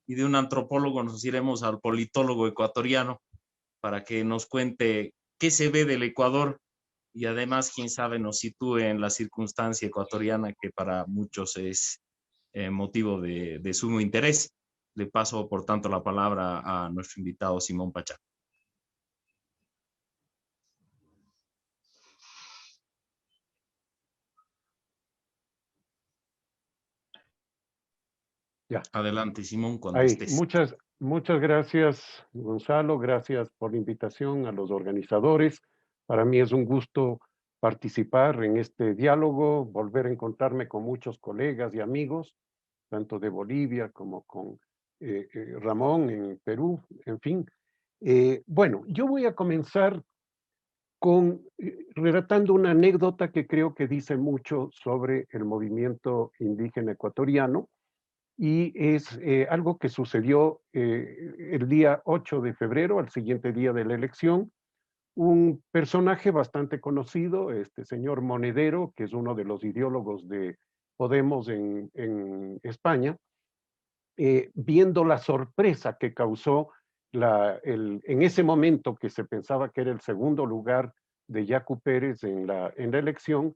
y de un antropólogo nos iremos al politólogo ecuatoriano para que nos cuente qué se ve del Ecuador y además, quién sabe, nos sitúe en la circunstancia ecuatoriana que para muchos es motivo de sumo interés. Le paso, por tanto, la palabra a nuestro invitado Simón Pachá. Ya. Adelante, Simón, cuando Ahí, estés. muchas gracias, Gonzalo. Gracias por la invitación a los organizadores. Para mí es un gusto participar en este diálogo, volver a encontrarme con muchos colegas y amigos, tanto de Bolivia como con Ramón en Perú, en fin. Bueno, yo voy a comenzar con relatando una anécdota que creo que dice mucho sobre el movimiento indígena ecuatoriano y es algo que sucedió el día 8 de febrero, al siguiente día de la elección. Un personaje bastante conocido, este señor Monedero, que es uno de los ideólogos de Podemos en España, viendo la sorpresa que causó en ese momento que se pensaba que era el segundo lugar de Yacu Pérez en la elección,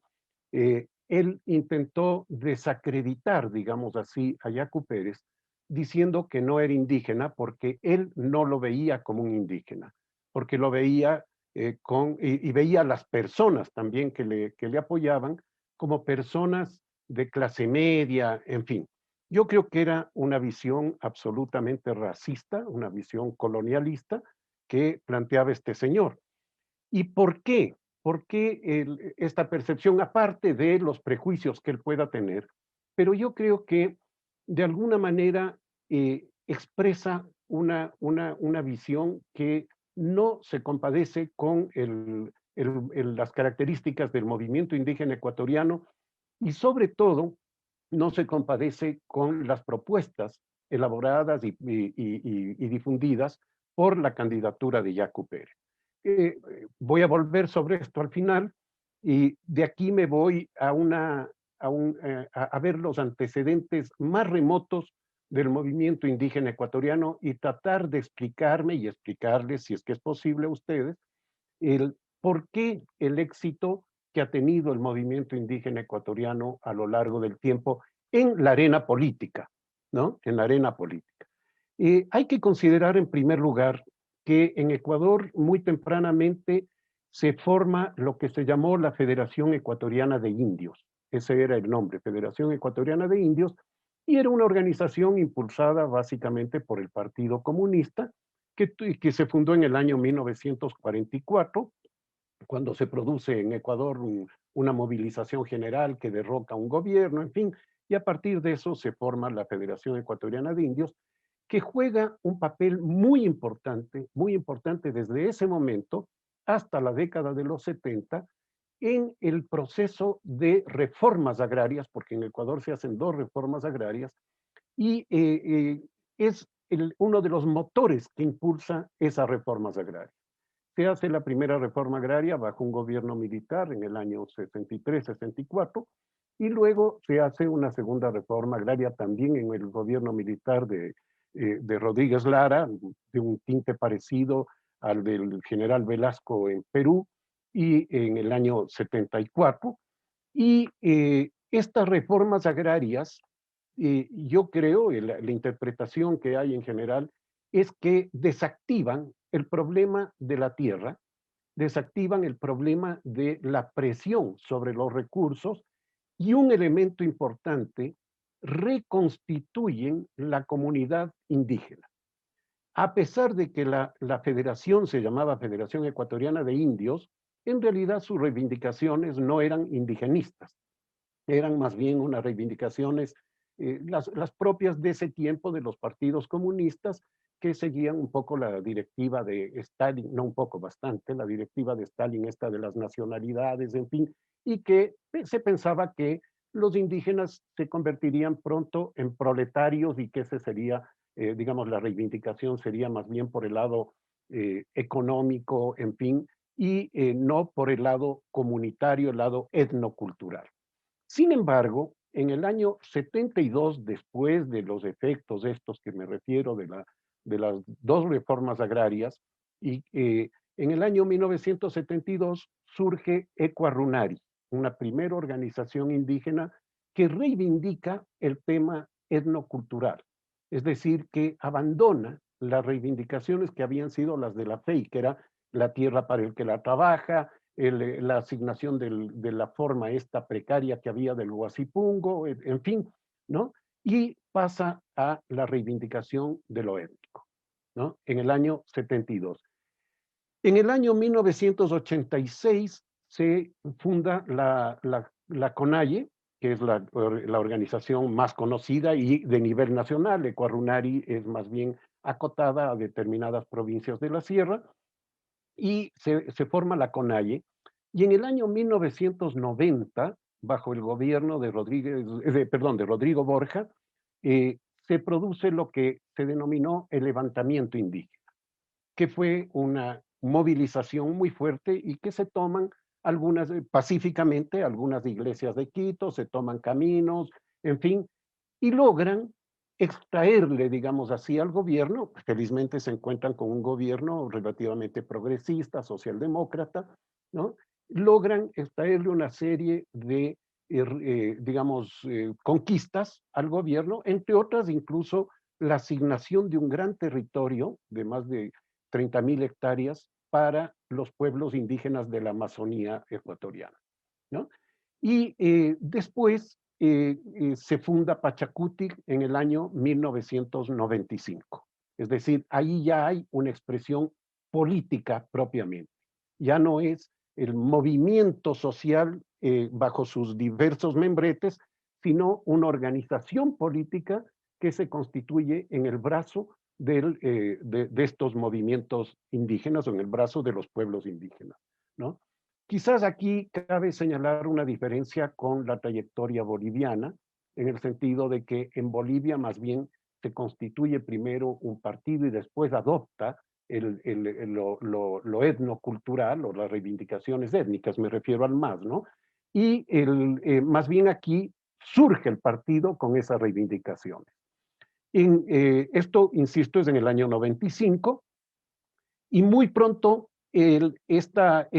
él intentó desacreditar, digamos así, a Yacu Pérez, diciendo que no era indígena porque él no lo veía como un indígena, porque lo veía y veía a las personas también que le apoyaban como personas de clase media, en fin. Yo creo que era una visión absolutamente racista, una visión colonialista que planteaba este señor. ¿Y por qué? ¿Por qué esta percepción, aparte de los prejuicios que él pueda tener? Pero yo creo que de alguna manera expresa una visión que no se compadece con las características del movimiento indígena ecuatoriano y sobre todo no se compadece con las propuestas elaboradas y difundidas por la candidatura de Yacu Pérez. Voy a volver sobre esto al final y de aquí me voy a ver los antecedentes más remotos del movimiento indígena ecuatoriano y tratar de explicarme y explicarles, si es que es posible a ustedes, el por qué el éxito que ha tenido el movimiento indígena ecuatoriano a lo largo del tiempo en la arena política, ¿no? En la arena política. Hay que considerar en primer lugar que en Ecuador muy tempranamente se forma lo que se llamó la Federación Ecuatoriana de Indios. Ese era el nombre, Federación Ecuatoriana de Indios, y era una organización impulsada básicamente por el Partido Comunista, que se fundó en el año 1944, cuando se produce en Ecuador una movilización general que derroca un gobierno, en fin, y a partir de eso se forma la Federación Ecuatoriana de Indios, que juega un papel muy importante desde ese momento hasta la década de los 70 en el proceso de reformas agrarias, porque en Ecuador se hacen dos reformas agrarias, y es uno de los motores que impulsa esas reformas agrarias. Se hace la primera reforma agraria bajo un gobierno militar en el año 63-64 y luego se hace una segunda reforma agraria también en el gobierno militar de Rodríguez Lara, de un tinte parecido al del general Velasco en Perú, y en el año 74. Y estas reformas agrarias, yo creo, la interpretación que hay en general, es que desactivan el problema de la tierra, desactivan el problema de la presión sobre los recursos y un elemento importante, reconstituyen la comunidad indígena. A pesar de que la federación se llamaba Federación Ecuatoriana de Indios, en realidad sus reivindicaciones no eran indigenistas, eran más bien unas reivindicaciones, las propias de ese tiempo de los partidos comunistas que seguían un poco la directiva de Stalin, no un poco, bastante, la directiva de Stalin, esta de las nacionalidades, en fin, y que se pensaba que los indígenas se convertirían pronto en proletarios y que ese sería, digamos, la reivindicación sería más bien por el lado económico, en fin, y no por el lado comunitario, el lado etnocultural. Sin embargo, en el año 72, después de los efectos estos que me refiero de las dos reformas agrarias, y en el año 1972 surge Ecuarunari, una primera organización indígena que reivindica el tema etnocultural, es decir, que abandona las reivindicaciones que habían sido las de la FEI, que era la tierra para el que la trabaja, la asignación de la forma esta precaria que había del Huasipungo, en fin, ¿no? Y pasa a la reivindicación de lo étnico, ¿no? En el año 72. En el año 1986 se funda la CONAIE, que es la organización más conocida y de nivel nacional. Ecuarunari es más bien acotada a determinadas provincias de la sierra, y se forma la CONAIE, y en el año 1990, bajo el gobierno de Rodrigo Borja, se produce lo que se denominó el levantamiento indígena, que fue una movilización muy fuerte y que se toman pacíficamente, algunas iglesias de Quito, se toman caminos, en fin, y logran extraerle, digamos así, al gobierno. Felizmente se encuentran con un gobierno relativamente progresista, socialdemócrata, ¿no? Logran extraerle una serie de, digamos, conquistas al gobierno, entre otras incluso la asignación de un gran territorio de más de 30.000 hectáreas para los pueblos indígenas de la Amazonía ecuatoriana, ¿no? Y después se funda Pachacutic en el año 1995. Es decir, ahí ya hay una expresión política propiamente. Ya no es el movimiento social bajo sus diversos membretes, sino una organización política que se constituye en el brazo de estos movimientos indígenas o en el brazo de los pueblos indígenas, ¿no? Quizás aquí cabe señalar una diferencia con la trayectoria boliviana, en el sentido de que en Bolivia más bien se constituye primero un partido y después adopta lo etnocultural o las reivindicaciones étnicas, me refiero al MAS, ¿no? Y más bien aquí surge el partido con esas reivindicaciones. Esto, insisto, es en el año 95, y muy pronto esta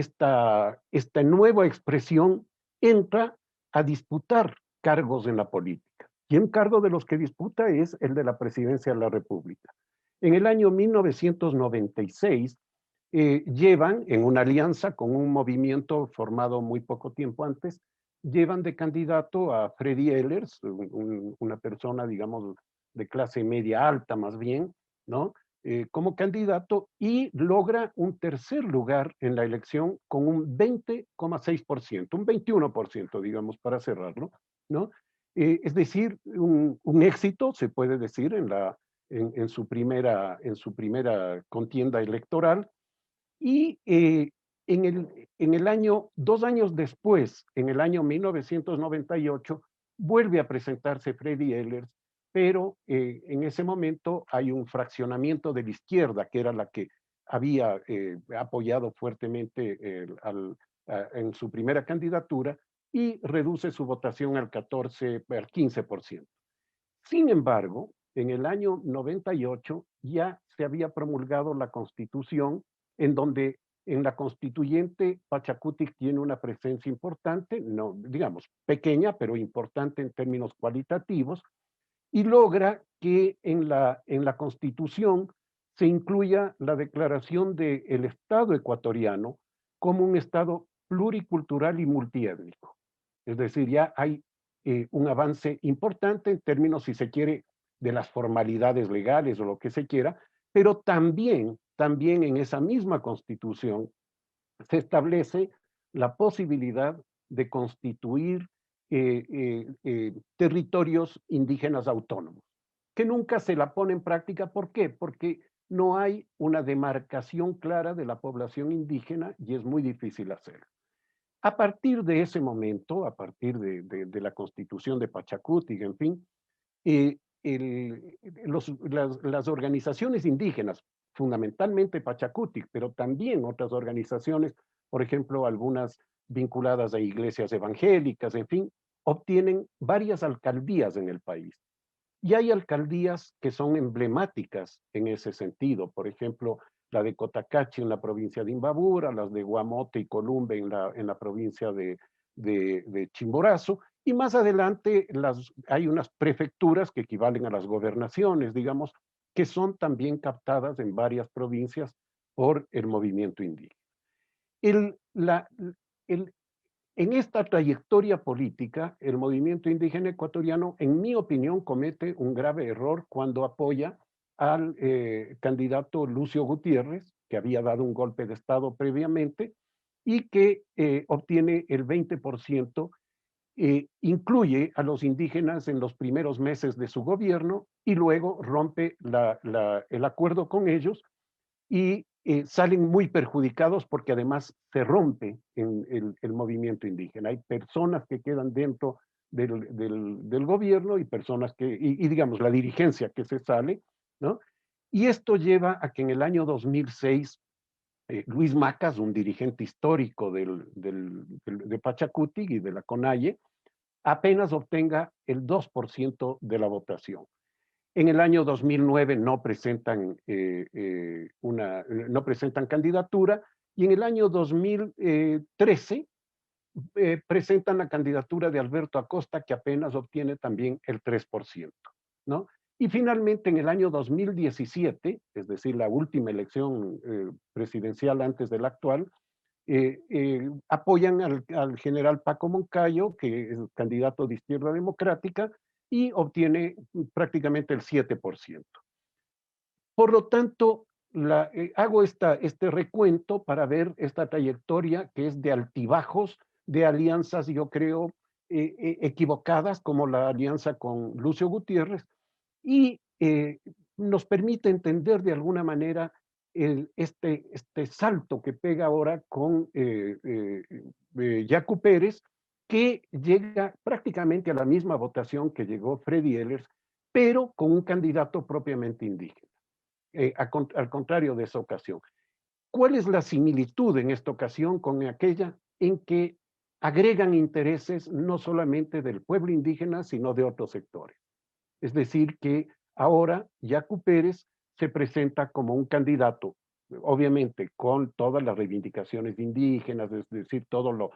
nueva expresión entra a disputar cargos en la política. Y un cargo de los que disputa es el de la presidencia de la República. En el año 1996 llevan, en una alianza con un movimiento formado muy poco tiempo antes, llevan de candidato a Freddy Ehlers, una persona, digamos, de clase media alta más bien, ¿no? Como candidato, y logra un tercer lugar en la elección con un 20,6%, un 21%, digamos, para cerrarlo, ¿no? Es decir, un éxito, se puede decir, en su primera contienda electoral. Y en el año, 2 años después, en el año 1998, vuelve a presentarse Freddy Ehlers, pero en ese momento hay un fraccionamiento de la izquierda, que era la que había apoyado fuertemente en su primera candidatura, y reduce su votación al 15%. Sin embargo, en el año 98 ya se había promulgado la Constitución, en donde en la constituyente Pachacutic tiene una presencia importante, no, digamos, pequeña, pero importante en términos cualitativos, y logra que en la Constitución se incluya la declaración del Estado ecuatoriano como un Estado pluricultural y multiétnico. Es decir, ya hay un avance importante en términos, si se quiere, de las formalidades legales o lo que se quiera, pero también en esa misma Constitución se establece la posibilidad de constituir territorios indígenas autónomos, que nunca se la pone en práctica. ¿Por qué? Porque no hay una demarcación clara de la población indígena y es muy difícil hacerlo. A partir de ese momento, a partir de la constitución de Pachacutic, en fin, las organizaciones indígenas, fundamentalmente Pachacutic, pero también otras organizaciones, por ejemplo, algunas vinculadas a iglesias evangélicas, en fin, obtienen varias alcaldías en el país. Y hay alcaldías que son emblemáticas en ese sentido. Por ejemplo, la de Cotacachi en la provincia de Imbabura, las de Guamote y Columbe en la provincia de Chimborazo. Y más adelante hay unas prefecturas que equivalen a las gobernaciones, digamos, que son también captadas en varias provincias por el movimiento indígena. El, la, el, en esta trayectoria política, el movimiento indígena ecuatoriano, en mi opinión, comete un grave error cuando apoya al candidato Lucio Gutiérrez, que había dado un golpe de Estado previamente, y que obtiene el 20%, incluye a los indígenas en los primeros meses de su gobierno y luego rompe el acuerdo con ellos y salen muy perjudicados porque además se rompe en el movimiento indígena. Hay personas que quedan dentro del gobierno y personas y digamos la dirigencia que se sale, ¿no? Y esto lleva a que en el año 2006 Luis Macas, un dirigente histórico de Pachacuti y de la CONAIE, apenas obtenga el 2% de la votación. En el año 2009 no presentan candidatura y en el año 2013 presentan la candidatura de Alberto Acosta, que apenas obtiene también el 3%, ¿no? Y finalmente en el año 2017, es decir, la última elección presidencial antes de la actual, apoyan al general Paco Moncayo, que es candidato de Izquierda Democrática, y obtiene prácticamente el 7%. Por lo tanto, hago este recuento para ver esta trayectoria que es de altibajos, de alianzas, yo creo, equivocadas, como la alianza con Lucio Gutiérrez, y nos permite entender de alguna manera este salto que pega ahora con Yacu Pérez, que llega prácticamente a la misma votación que llegó Freddy Ehlers, pero con un candidato propiamente indígena, al contrario de esa ocasión. ¿Cuál es la similitud en esta ocasión con aquella en que agregan intereses no solamente del pueblo indígena, sino de otros sectores? Es decir, que ahora Yacu Pérez se presenta como un candidato, obviamente con todas las reivindicaciones indígenas, es decir, todo lo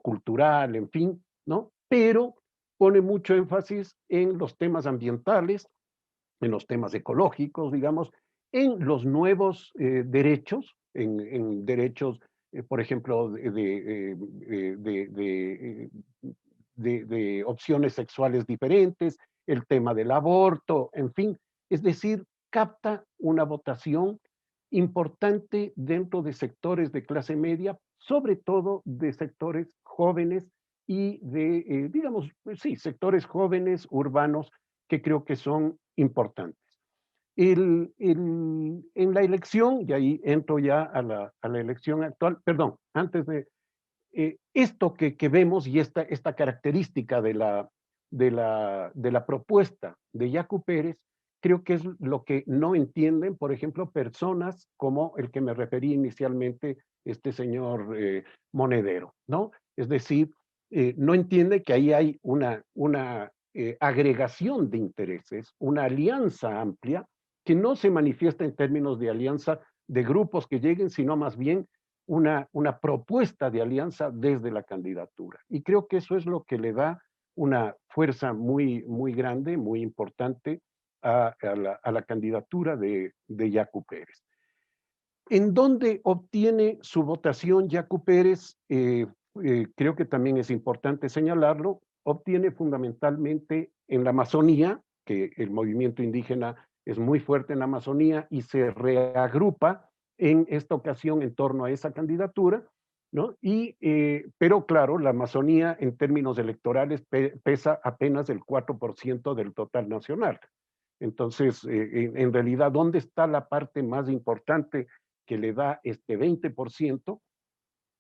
cultural, en fin, ¿no? Pero pone mucho énfasis en los temas ambientales, en los temas ecológicos, digamos, en los nuevos derechos, en derechos, por ejemplo, de opciones sexuales diferentes, el tema del aborto, en fin, es decir, capta una votación importante dentro de sectores de clase media, sobre todo de sectores jóvenes y digamos, sí, sectores jóvenes, urbanos, que creo que son importantes. En la elección, y ahí entro ya a la elección actual, perdón, antes de esto que vemos y esta característica de la propuesta de Yacu Pérez, creo que es lo que no entienden, por ejemplo, personas como el que me referí inicialmente, este señor Monedero, ¿no? Es decir, no entiende que ahí hay una agregación de intereses, una alianza amplia que no se manifiesta en términos de alianza de grupos que lleguen, sino más bien una propuesta de alianza desde la candidatura. Y creo que eso es lo que le da una fuerza muy, muy grande, muy importante a la candidatura de Yacu Pérez. ¿En dónde obtiene su votación Yacu Pérez? Creo que también es importante señalarlo, obtiene fundamentalmente en la Amazonía, que el movimiento indígena es muy fuerte en la Amazonía y se reagrupa en esta ocasión en torno a esa candidatura, ¿no? Pero claro, la Amazonía en términos electorales pesa apenas el 4% del total nacional. Entonces, en realidad, ¿dónde está la parte más importante que le da este 20%?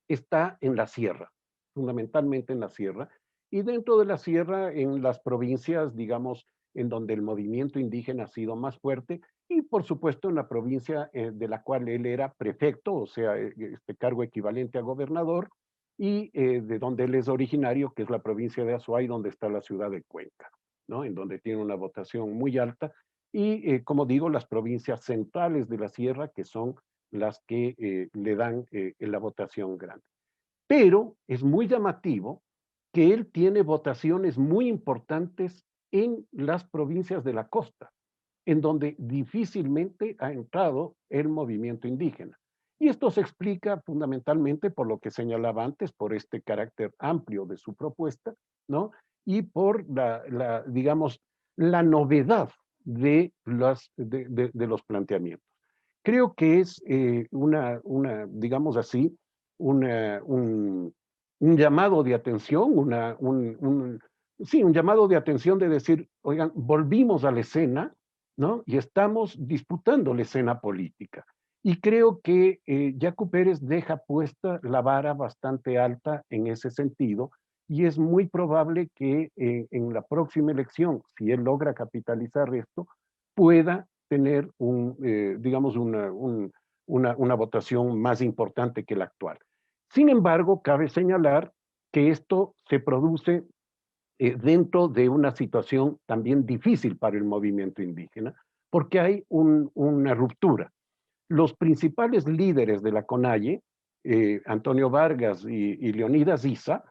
Está en la sierra, fundamentalmente en la sierra, y dentro de la sierra, en las provincias, digamos, en donde el movimiento indígena ha sido más fuerte, y por supuesto en la provincia de la cual él era prefecto, o sea, este cargo equivalente a gobernador, y de donde él es originario, que es la provincia de Azuay, donde está la ciudad de Cuenca, ¿no? En donde tiene una votación muy alta, y como digo, las provincias centrales de la sierra, que son las que le dan la votación grande. Pero es muy llamativo que él tiene votaciones muy importantes en las provincias de la costa, en donde difícilmente ha entrado el movimiento indígena. Y esto se explica fundamentalmente por lo que señalaba antes, por este carácter amplio de su propuesta, ¿no? Y por digamos, la novedad de los planteamientos. Creo que es digamos así, un llamado de atención, sí, un llamado de atención de decir, oigan, volvimos a la escena, ¿no? Y estamos disputando la escena política. Y creo que Yacu Pérez deja puesta la vara bastante alta en ese sentido, y es muy probable que en la próxima elección, si él logra capitalizar esto, pueda tener digamos, una votación más importante que la actual. Sin embargo, cabe señalar que esto se produce dentro de una situación también difícil para el movimiento indígena, porque hay una ruptura. Los principales líderes de la CONAIE, Antonio Vargas y Leonidas Issa,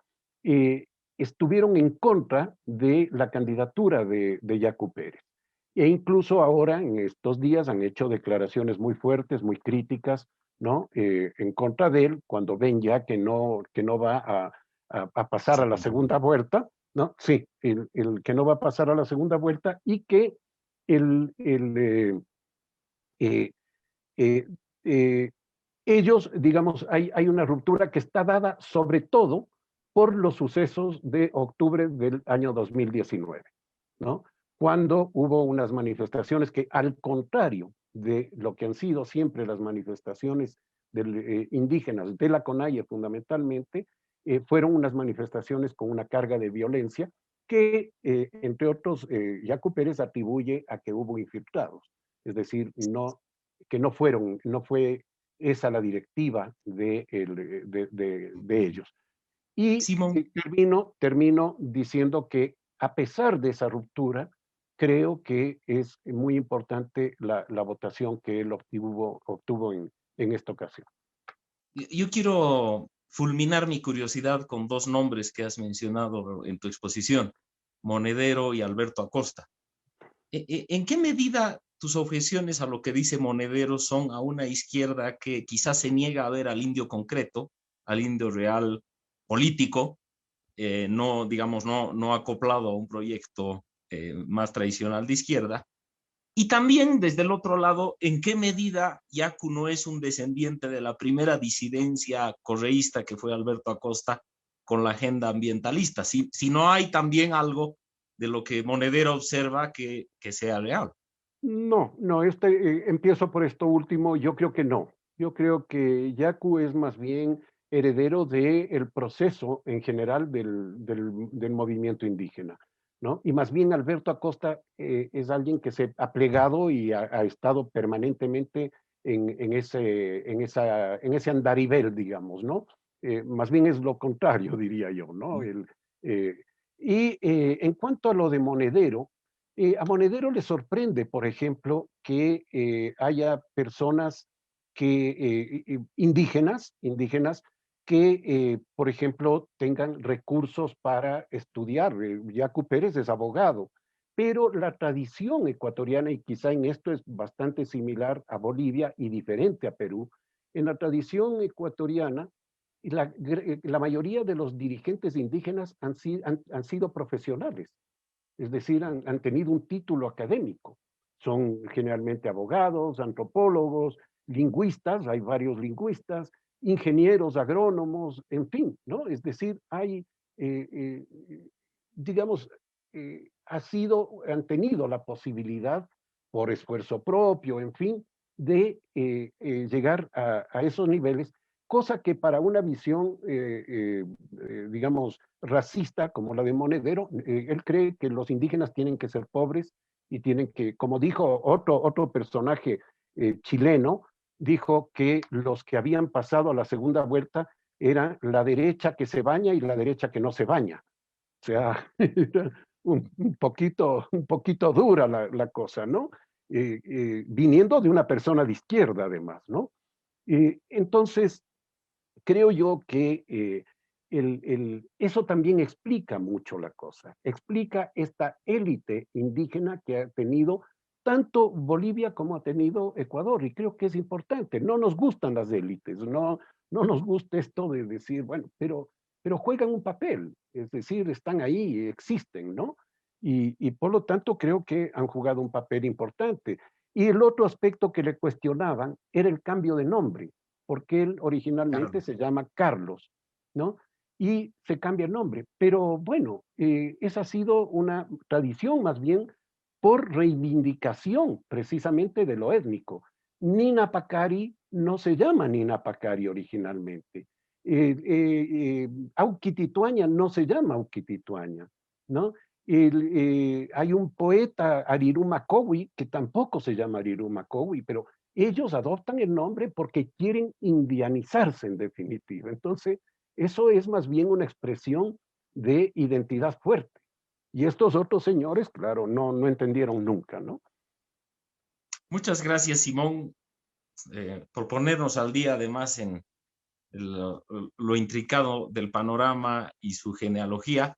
eh, estuvieron en contra de la candidatura de Yacu Pérez. E incluso ahora, en estos días, han hecho declaraciones muy fuertes, muy críticas, ¿no? En contra de él, cuando ven ya que no va a pasar a la segunda vuelta, ¿no? Sí, el que no va a pasar a la segunda vuelta, y que el, el, eh, eh, eh, ellos, digamos, hay una ruptura que está dada sobre todo por los sucesos de octubre del año 2019, ¿no? Cuando hubo unas manifestaciones que, al contrario de lo que han sido siempre las manifestaciones indígenas de la CONAIE fundamentalmente, fueron unas manifestaciones con una carga de violencia que, entre otros, Yacu Pérez atribuye a que hubo infiltrados, es decir, que no fue esa la directiva de ellos. Y Simón, termino diciendo que, a pesar de esa ruptura, creo que es muy importante la votación que él obtuvo en esta ocasión. yo quiero fulminar mi curiosidad con dos nombres que has mencionado en tu exposición, Monedero y Alberto Acosta. ¿En qué medida tus objeciones a lo que dice Monedero son a una izquierda que quizás se niega a ver al indio concreto, al indio real político, no, digamos, no acoplado a un proyecto más tradicional de izquierda? Y también, desde el otro lado, ¿en qué medida Yacu no es un descendiente de la primera disidencia correísta que fue Alberto Acosta con la agenda ambientalista? Si no hay también algo de lo que Monedero observa que sea real. No, empiezo por esto último. Yo creo que no. Yo creo que Yacu es más bien heredero del proceso en general del movimiento indígena, ¿no? Y más bien Alberto Acosta es alguien que se ha plegado y ha estado permanentemente en ese andarivel, digamos, ¿no? Más bien es lo contrario, diría yo, ¿no? Eh, en cuanto a lo de Monedero, a Monedero le sorprende, por ejemplo, que haya personas indígenas que, por ejemplo, tengan recursos para estudiar. Yacu Pérez es abogado, pero la tradición ecuatoriana, y quizá en esto es bastante similar a Bolivia y diferente a Perú, en la tradición ecuatoriana, la mayoría de los dirigentes indígenas han sido profesionales, es decir, han tenido un título académico. Son generalmente abogados, antropólogos, lingüistas, hay varios lingüistas, ingenieros, agrónomos, en fin, ¿no? Es decir, eh, eh, digamos, han tenido la posibilidad, por esfuerzo propio, en fin, de llegar a esos niveles, cosa que para una visión, digamos, racista como la de Monedero, él cree que los indígenas tienen que ser pobres y tienen que, como dijo otro personaje chileno, dijo que los que habían pasado a la segunda vuelta era la derecha que se baña y la derecha que no se baña. O sea, era un poquito dura la cosa, ¿no? Viniendo de una persona de izquierda, además, ¿no? Entonces, creo yo que eso también explica mucho la cosa, explica esta élite indígena que ha tenido tanto Bolivia como ha tenido Ecuador, y creo que es importante. No nos gustan las élites, no nos gusta esto de decir, bueno, pero juegan un papel, es decir, están ahí, existen, ¿no? Y por lo tanto creo que han jugado un papel importante. Y el otro aspecto que le cuestionaban era el cambio de nombre, porque él originalmente Carlos. se llama Carlos, ¿no? Y se cambia el nombre. Pero bueno, esa ha sido una tradición más bien por reivindicación precisamente de lo étnico. Nina Pacari no se llama Nina Pacari originalmente. Auquitituaña no se llama Auquitituaña, ¿no? Hay un poeta, Ariruma Cowi, que tampoco se llama Ariruma Cowi, pero ellos adoptan el nombre porque quieren indianizarse en definitiva. Entonces, eso es más bien una expresión de identidad fuerte. Y estos otros señores, claro, no entendieron nunca, ¿no? Muchas gracias, Simón, por ponernos al día, además, en lo intricado del panorama y su genealogía.